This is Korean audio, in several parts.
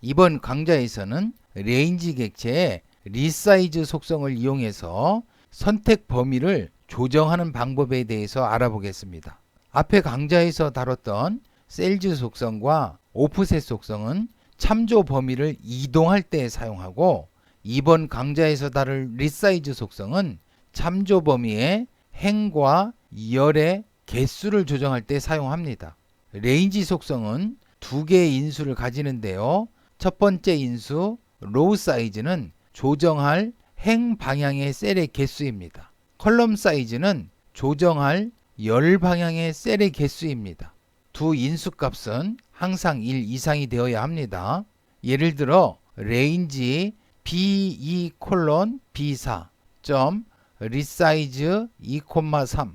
이번 강좌에서는 레인지 객체의 리사이즈 속성을 이용해서 선택 범위를 조정하는 방법에 대해서 알아보겠습니다. 앞에 강좌에서 다뤘던 셀즈 속성과 오프셋 속성은 참조 범위를 이동할 때 사용하고, 이번 강좌에서 다룰 리사이즈 속성은 참조 범위의 행과 열의 개수를 조정할 때 사용합니다. 레인지 속성은 두 개의 인수를 가지는데요. 첫 번째 인수 로우 사이즈는 조정할 행 방향의 셀의 개수입니다. 컬럼 사이즈는 조정할 열 방향의 셀의 개수입니다. 두 인수 값은 항상 1 이상이 되어야 합니다. 예를 들어 레인지 B2:B4 resize 2,3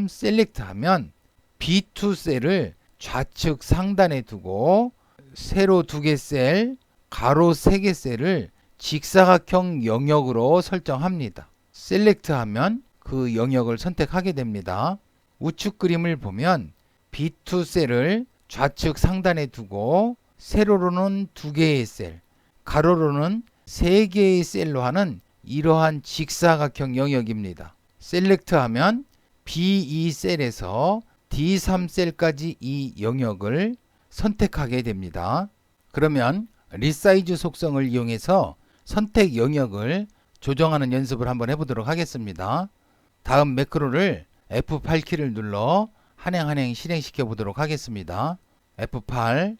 select 하면 B2 셀을 좌측 상단에 두고 세로 2개 셀, 가로 3개 셀을 직사각형 영역으로 설정합니다. select 하면 그 영역을 선택하게 됩니다. 우측 그림을 보면 B2 셀을 좌측 상단에 두고 세로로는 2개의 셀, 가로로는 3개의 셀로 하는 이러한 직사각형 영역입니다. select 하면 B2 셀에서 D3 셀까지 이 영역을 선택하게 됩니다. 그러면 리사이즈 속성을 이용해서 선택 영역을 조정하는 연습을 한번 해보도록 하겠습니다. 다음 매크로를 F8키를 눌러 한행 실행시켜 보도록 하겠습니다. F8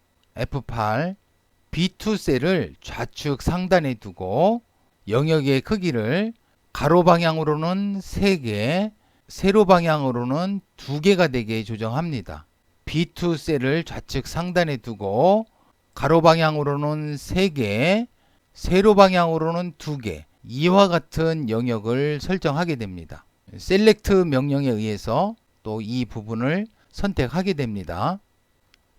B2 셀을 좌측 상단에 두고 영역의 크기를 가로 방향으로는 3개, 세로 방향으로는 2개가 되게 조정합니다. B2 셀을 좌측 상단에 두고 가로 방향으로는 3개, 세로 방향으로는 2개, 이와 같은 영역을 설정하게 됩니다. select 명령에 의해서 또 이 부분을 선택하게 됩니다.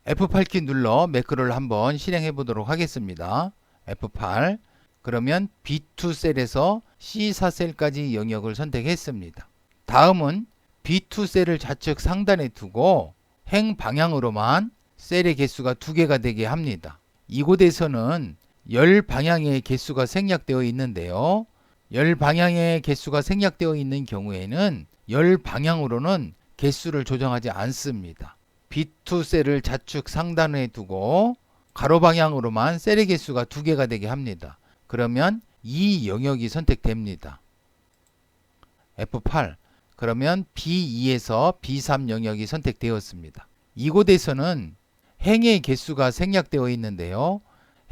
F8키 눌러 매크로를 한번 실행해 보도록 하겠습니다. F8 그러면 B2 셀에서 C4 셀까지 영역을 선택했습니다. 다음은 B2 셀을 좌측 상단에 두고 행 방향으로만 셀의 개수가 2개가 되게 합니다. 이곳에서는 열 방향의 개수가 생략되어 있는데요. 열 방향의 개수가 생략되어 있는 경우에는 열 방향으로는 개수를 조정하지 않습니다. B2 셀을 좌측 상단에 두고 가로 방향으로만 셀의 개수가 2개가 되게 합니다. 그러면 이 영역이 선택됩니다. F8 그러면 B2에서 B3 영역이 선택되었습니다. 이곳에서는 행의 개수가 생략되어 있는데요.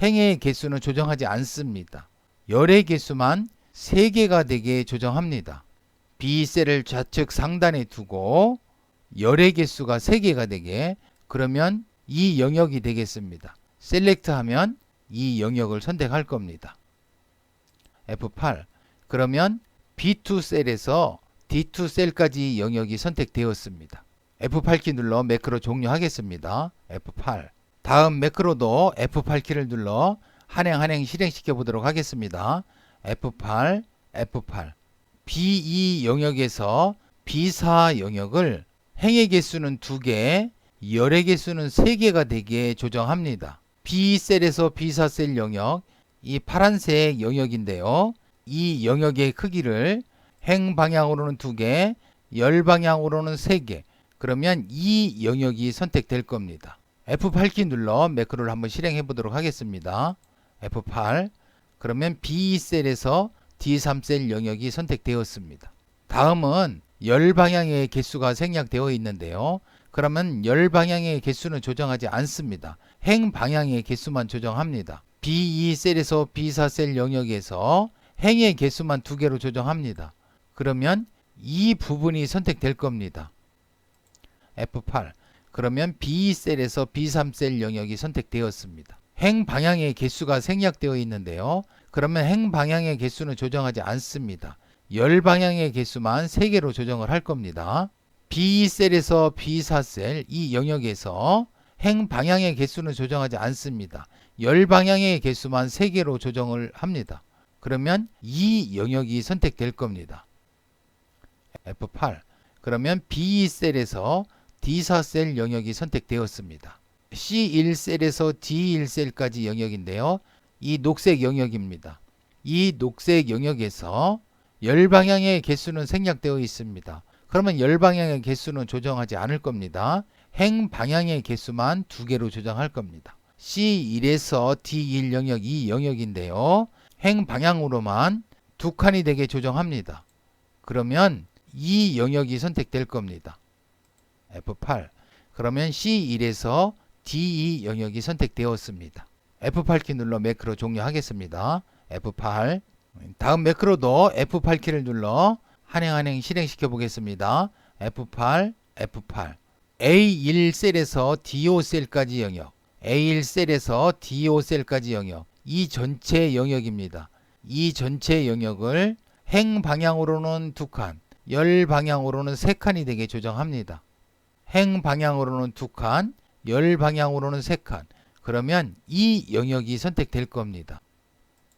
행의 개수는 조정하지 않습니다. 열의 개수만 3개가 되게 조정합니다. B셀을 좌측 상단에 두고 열의 개수가 3개가 되게, 그러면 이 영역이 되겠습니다. select 하면 이 영역을 선택할 겁니다. F8 그러면 B2 셀에서 D2 셀까지 영역이 선택되었습니다. F8키 눌러 매크로 종료하겠습니다. F8 다음 매크로도 F8키를 눌러 한행 실행시켜 보도록 하겠습니다. F8 B2 영역에서 B4 영역을 행의 개수는 2개, 열의 개수는 3개가 되게 조정합니다. B셀에서 B4 셀 영역, 이 파란색 영역인데요. 이 영역의 크기를 행 방향으로는 2개, 열 방향으로는 3개, 그러면 이 영역이 선택될 겁니다. F8키 눌러 매크로를 한번 실행해 보도록 하겠습니다. F8 그러면 B2셀에서 D3셀 영역이 선택되었습니다. 다음은 열 방향의 개수가 생략되어 있는데요. 그러면 열 방향의 개수는 조정하지 않습니다. 행 방향의 개수만 조정합니다. B2셀에서 B4셀 영역에서 행의 개수만 2개로 조정합니다. 그러면 이 부분이 선택될 겁니다. F8 그러면 B2셀에서 B3셀 영역이 선택되었습니다. 행 방향의 개수가 생략되어 있는데요. 그러면 행 방향의 개수는 조정하지 않습니다. 열 방향의 개수만 3개로 조정을 할 겁니다. B2셀에서 B4셀 이 영역에서 행 방향의 개수는 조정하지 않습니다. 열 방향의 개수만 3개로 조정을 합니다. 그러면 이 영역이 선택될 겁니다. F8 그러면 B2셀에서 D4셀 영역이 선택되었습니다. C1셀에서 D1셀까지 영역인데요. 이 녹색 영역입니다. 이 녹색 영역에서 열 방향의 개수는 생략되어 있습니다. 그러면 열 방향의 개수는 조정하지 않을 겁니다. 행 방향의 개수만 2개로 조정할 겁니다. C1에서 D1 영역 이 영역인데요. 행 방향으로만 2칸이 되게 조정합니다. 그러면 이 영역이 선택될 겁니다. F8. 그러면 C1에서 D2 영역이 선택되었습니다. F8키 눌러 매크로 종료하겠습니다. F8. 다음 매크로도 F8키를 눌러 한행 실행시켜 보겠습니다. F8, F8. A1셀에서 D5셀까지 영역. A1셀에서 D5셀까지 영역. 이 전체 영역입니다. 이 전체 영역을 행 방향으로는 2칸, 열 방향으로는 3칸이 되게 조정합니다. 행 방향으로는 2칸, 열 방향으로는 3칸. 그러면 이 영역이 선택될 겁니다.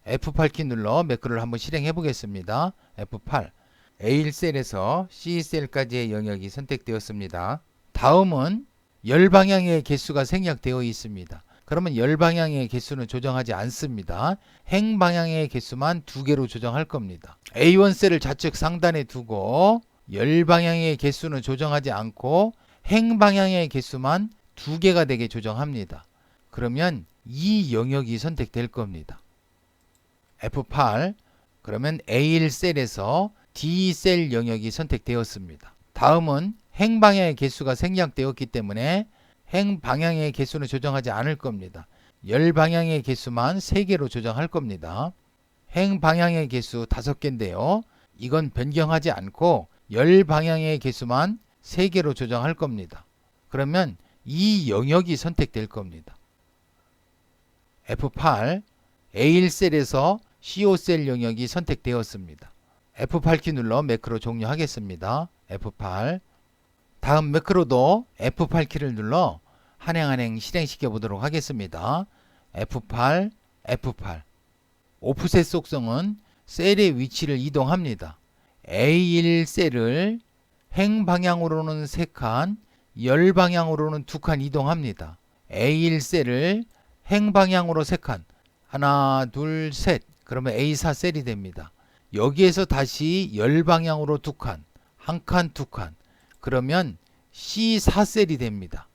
F8키 눌러 매크로를 한번 실행해 보겠습니다. F8. A1셀에서 C셀까지의 영역이 선택되었습니다. 다음은 열 방향의 개수가 생략되어 있습니다. 그러면 열 방향의 개수는 조정하지 않습니다. 행 방향의 개수만 2개로 조정할 겁니다. A1셀을 좌측 상단에 두고 열 방향의 개수는 조정하지 않고 행 방향의 개수만 2개가 되게 조정합니다. 그러면 이 영역이 선택될 겁니다. F8. 그러면 A1셀에서 D셀 영역이 선택되었습니다. 다음은 행 방향의 개수가 생략되었기 때문에 행 방향의 개수는 조정하지 않을 겁니다. 열 방향의 개수만 3개로 조정할 겁니다. 행 방향의 개수 5개인데요. 이건 변경하지 않고 열 방향의 개수만 3개로 조정할 겁니다. 그러면 이 영역이 선택될 겁니다. F8. A1셀에서 C5셀 영역이 선택되었습니다. F8키 눌러 매크로 종료하겠습니다. F8. 다음 매크로도 F8키를 눌러 한행 실행시켜 보도록 하겠습니다. F8, F8. 오프셋 속성은 셀의 위치를 이동합니다. A1셀을 행 방향으로는 3칸, 열 방향으로는 2칸 이동합니다. A1셀을 행 방향으로 3칸. 하나, 둘, 셋. 그러면 A4셀이 됩니다. 여기에서 다시 열 방향으로 2칸, 한 칸, 2칸. 그러면 C4셀이 됩니다.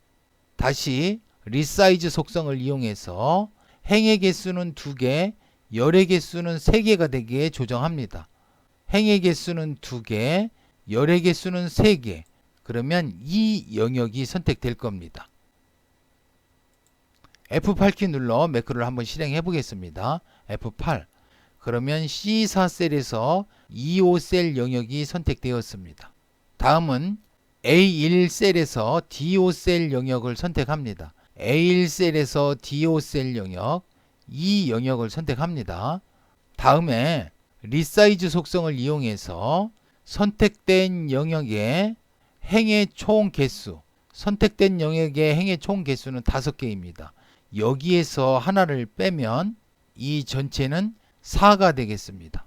다시 리사이즈 속성을 이용해서 행의 개수는 2개, 열의 개수는 3개가 되게 조정합니다. 행의 개수는 2개, 열의 개수는 3개. 그러면 이 영역이 선택될 겁니다. F8키 눌러 매크로를 한번 실행해 보겠습니다. F8. 그러면 C4셀에서 E5셀 영역이 선택되었습니다. 다음은 A1셀에서 D5셀 영역을 선택합니다. A1셀에서 D5셀 영역, 이 영역을 선택합니다. 다음에 리사이즈 속성을 이용해서 선택된 영역의 행의 총 개수, 선택된 영역의 행의 총 개수는 5개입니다. 여기에서 하나를 빼면 이 전체는 4가 되겠습니다.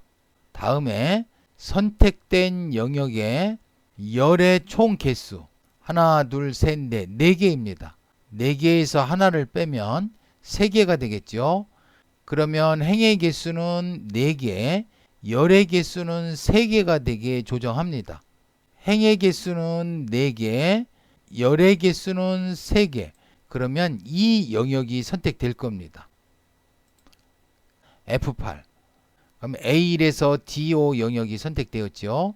다음에 선택된 영역의 열의 총 개수 하나, 둘, 셋, 넷, 4개입니다. 4개에서 하나를 빼면 3개가 되겠죠. 그러면 행의 개수는 4개, 열의 개수는 3개가 되게 조정합니다. 행의 개수는 4개, 열의 개수는 3개. 그러면 이 영역이 선택될 겁니다. F8. 그럼 A1에서 D5 영역이 선택되었죠.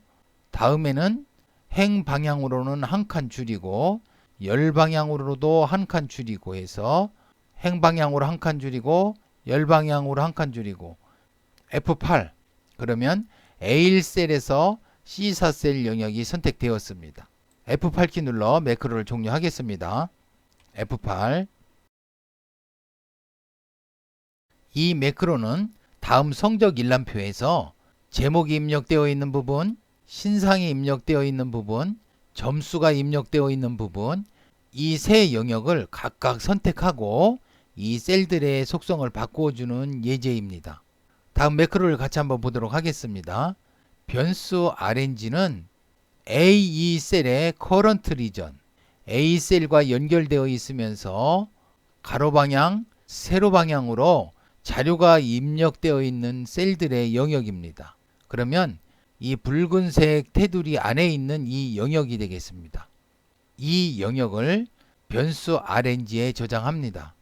다음에는 행 방향으로는 한 칸 줄이고 열 방향으로도 한 칸 줄이고 해서 행 방향으로 한 칸 줄이고 열 방향으로 한 칸 줄이고 F8. 그러면 A1셀에서 C4셀 영역이 선택되었습니다. F8키 눌러 매크로를 종료하겠습니다. F8. 이 매크로는 다음 성적 일람표에서 제목이 입력되어 있는 부분, 신상이 입력되어 있는 부분, 점수가 입력되어 있는 부분, 이 세 영역을 각각 선택하고 이 셀들의 속성을 바꾸어주는 예제입니다. 다음 매크로를 같이 한번 보도록 하겠습니다. 변수 RNG는 A2셀의 current region, A셀과 연결되어 있으면서 가로 방향, 세로 방향으로 자료가 입력되어 있는 셀들의 영역입니다. 그러면 이 붉은색 테두리 안에 있는 이 영역이 되겠습니다. 이 영역을 변수 RNG에 저장합니다.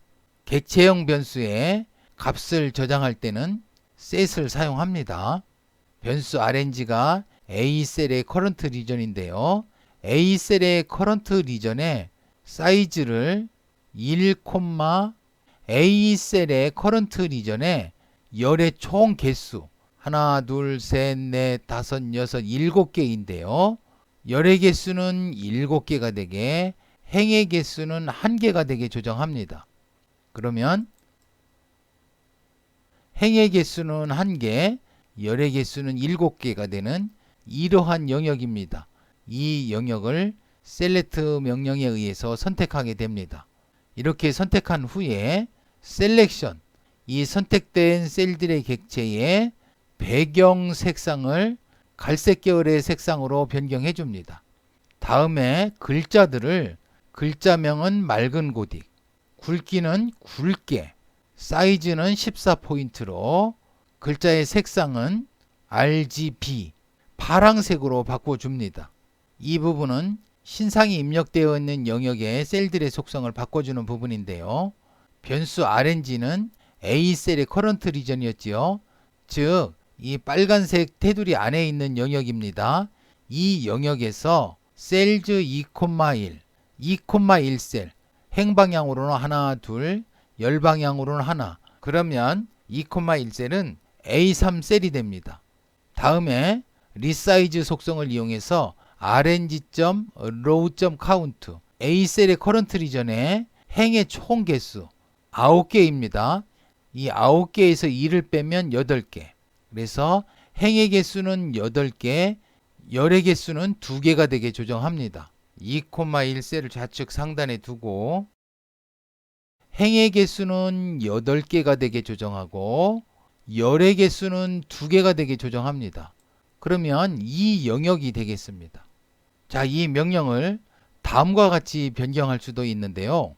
객체형 변수에 값을 저장할 때는 set을 사용합니다. 변수 RNG가 A셀의 current region인데요. A셀의 current region에 사이즈를 1, A셀의 current region에 열의 총 개수 하나, 둘, 셋, 넷, 다섯, 여섯, 7개인데요. 열의 개수는 7개가 되게 행의 개수는 1개가 되게 조정합니다. 그러면 행의 개수는 1개, 열의 개수는 7개가 되는 이러한 영역입니다. 이 영역을 select 명령에 의해서 선택하게 됩니다. 이렇게 선택한 후에 selection, 이 선택된 셀들의 객체의 배경 색상을 갈색 계열의 색상으로 변경해 줍니다. 다음에 글자들을 글자명은 맑은 고딕, 굵기는 굵게, 사이즈는 14포인트로 글자의 색상은 RGB, 파랑색으로 바꿔줍니다. 이 부분은 신상이 입력되어 있는 영역의 셀들의 속성을 바꿔주는 부분인데요. 변수 RNG는 A셀의 current region이었지요. 즉, 이 빨간색 테두리 안에 있는 영역입니다. 이 영역에서 셀즈 2,1, 2,1셀, 행방향으로는 하나, 둘, 열방향으로는 하나. 그러면 2,1셀은 A3셀이 됩니다. 다음에 리사이즈 속성을 이용해서 rng.row.count, A셀의 current region에 행의 총 개수 9개입니다. 이 9개에서 2를 빼면 8개. 그래서 행의 개수는 8개, 열의 개수는 2개가 되게 조정합니다. 2,1셀을 좌측 상단에 두고 행의 개수는 8개가 되게 조정하고 열의 개수는 2개가 되게 조정합니다. 그러면 이 영역이 되겠습니다. 자, 이 명령을 다음과 같이 변경할 수도 있는데요.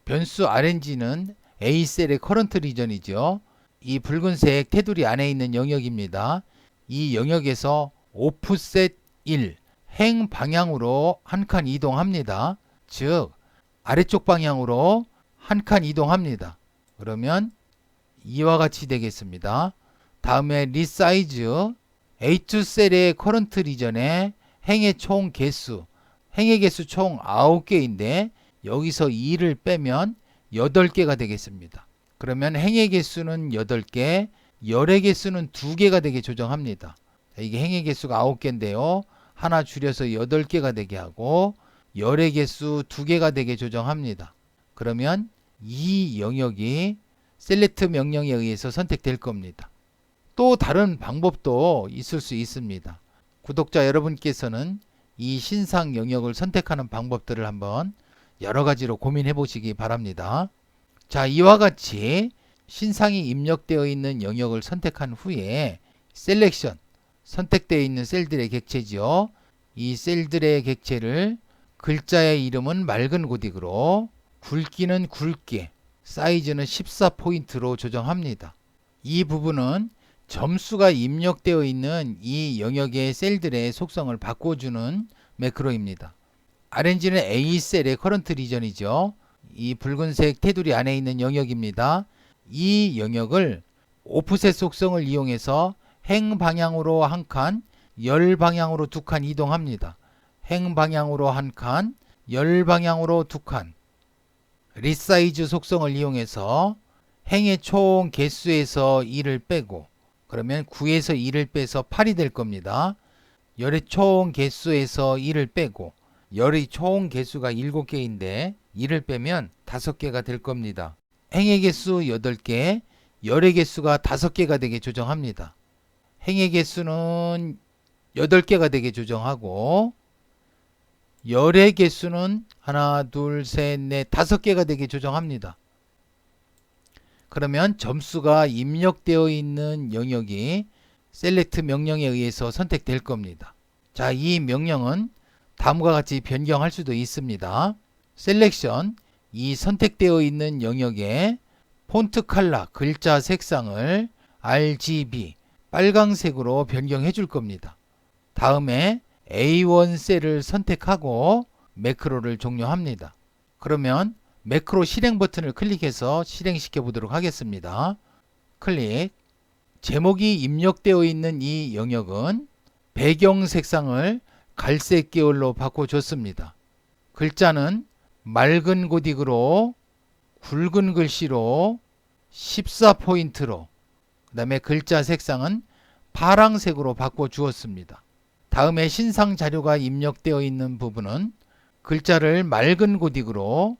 변수 RNG는 A셀의 current region이죠. 이 붉은색 테두리 안에 있는 영역입니다. 이 영역에서 offset 1, 행 방향으로 한 칸 이동합니다. 즉, 아래쪽 방향으로 한 칸 이동합니다. 그러면 이와 같이 되겠습니다. 다음에 resize, A2셀의 current region에 행의 총 개수, 행의 개수 총 9개인데 여기서 2를 빼면 8개가 되겠습니다. 그러면 행의 개수는 8개, 열의 개수는 2개가 되게 조정합니다. 이게 행의 개수가 9개인데요. 하나 줄여서 8개가 되게 하고 열의 개수 2개가 되게 조정합니다. 그러면 이 영역이 select 명령에 의해서 선택될 겁니다. 또 다른 방법도 있을 수 있습니다. 구독자 여러분께서는 이 신상 영역을 선택하는 방법들을 한번 여러 가지로 고민해 보시기 바랍니다. 자, 이와 같이 신상이 입력되어 있는 영역을 선택한 후에 셀렉션, 선택되어 있는 셀들의 객체지요. 이 셀들의 객체를 글자의 이름은 맑은 고딕으로, 굵기는 굵게, 사이즈는 14포인트로 조정합니다. 이 부분은 점수가 입력되어 있는 이 영역의 셀들의 속성을 바꿔주는 매크로입니다. RNG는 A셀의 current region이죠. 이 붉은색 테두리 안에 있는 영역입니다. 이 영역을 오프셋 속성을 이용해서 행 방향으로 한 칸, 열 방향으로 2칸 이동합니다. 행 방향으로 한 칸, 열 방향으로 2칸. 리사이즈 속성을 이용해서 행의 총 개수에서 2를 빼고, 그러면 9에서 2를 빼서 8이 될 겁니다. 열의 총 개수에서 2를 빼고, 열의 총 개수가 7개인데 2를 빼면 5개가 될 겁니다. 행의 개수 8개, 열의 개수가 5개가 되게 조정합니다. 행의 개수는 8개가 되게 조정하고 열의 개수는 하나, 둘, 셋, 넷, 5개가 되게 조정합니다. 그러면 점수가 입력되어 있는 영역이 select 명령에 의해서 선택될 겁니다. 자, 이 명령은 다음과 같이 변경할 수도 있습니다. selection, 이 선택되어 있는 영역에 폰트 컬러, 글자 색상을 RGB, 빨강색으로 변경해 줄 겁니다. 다음에 A1 셀을 선택하고 매크로를 종료합니다. 그러면 매크로 실행 버튼을 클릭해서 실행시켜 보도록 하겠습니다. 클릭. 제목이 입력되어 있는 이 영역은 배경 색상을 갈색 계열로 바꿔줬습니다. 글자는 맑은 고딕으로 굵은 글씨로 14포인트로, 그 다음에 글자 색상은 파랑색으로 바꿔주었습니다. 다음에 신상 자료가 입력되어 있는 부분은 글자를 맑은 고딕으로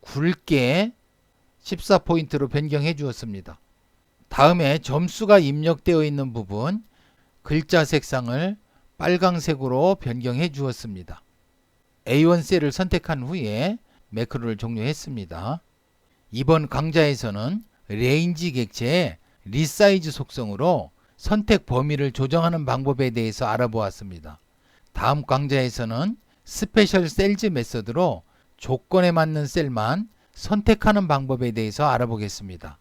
굵게 14포인트로 변경해 주었습니다. 다음에 점수가 입력되어 있는 부분 글자 색상을 빨강색으로 변경해 주었습니다. A1 셀을 선택한 후에 매크로를 종료했습니다. 이번 강좌에서는 레인지 객체의 리사이즈 속성으로 선택 범위를 조정하는 방법에 대해서 알아보았습니다. 다음 강좌에서는 스페셜 셀즈 메서드로 조건에 맞는 셀만 선택하는 방법에 대해서 알아보겠습니다.